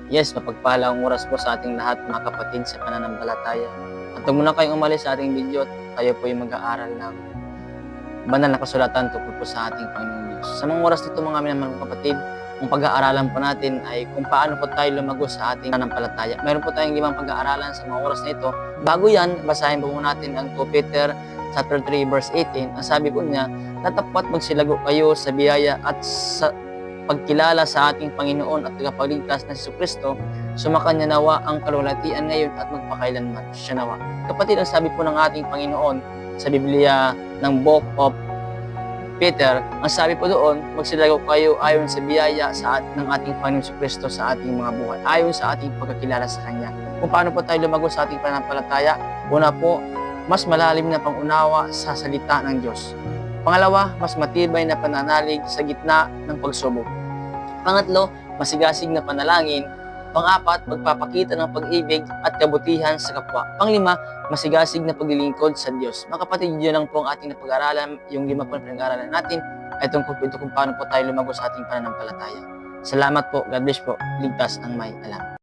Yes, mapagpalang oras po sa ating lahat mga kapatid sa pananampalataya. At huwag muna kayong umalis sa ating video at tayo po yung mag-aaral ng banal na kasulatan tungkol po sa ating Panginoong Diyos. Sa mga oras nito mga minamahal kapatid, ang pag-aaralan po natin ay kung paano po tayo lumago sa ating pananampalataya. Meron po tayong 5 pag-aaralan sa mga oras na ito. Bago yan, basahin po natin ang 2 Peter chapter 3 verse 18. Ang sabi po niya, "Tatapat magsilago kayo sa biyaya at sa pagkilala sa ating Panginoon at tagapagligtas na Jesucristo, sumakanya nawa ang kalwalhatian ngayon at magpakailanman. Siya nawa." Kapatid, ang sabi po ng ating Panginoon sa Biblia ng Book of Peter, ang sabi po doon, magsilagaw kayo ayon sa biyaya ng ating Panginoon Jesucristo sa ating mga buhay, ayon sa ating pagkakilala sa Kanya. Kung paano po tayo lumago sa ating pananampalataya? Una po, mas malalim na pangunawa sa salita ng Diyos. Pangalawa, mas matibay na pananalig sa gitna ng pagsubok. Pangatlo, masigasig na panalangin. Pang-apat, pagpapakita ng pag-ibig at kabutihan sa kapwa. Panglima, masigasig na paglilingkod sa Diyos. Mga kapatid, yun lang po ang ating napag-aralan. Yung 5 po na pinag-aralan natin ay tungkol po ito kung paano po tayo lumago sa ating pananampalataya. Salamat po. God bless po. Ligtas ang may alam.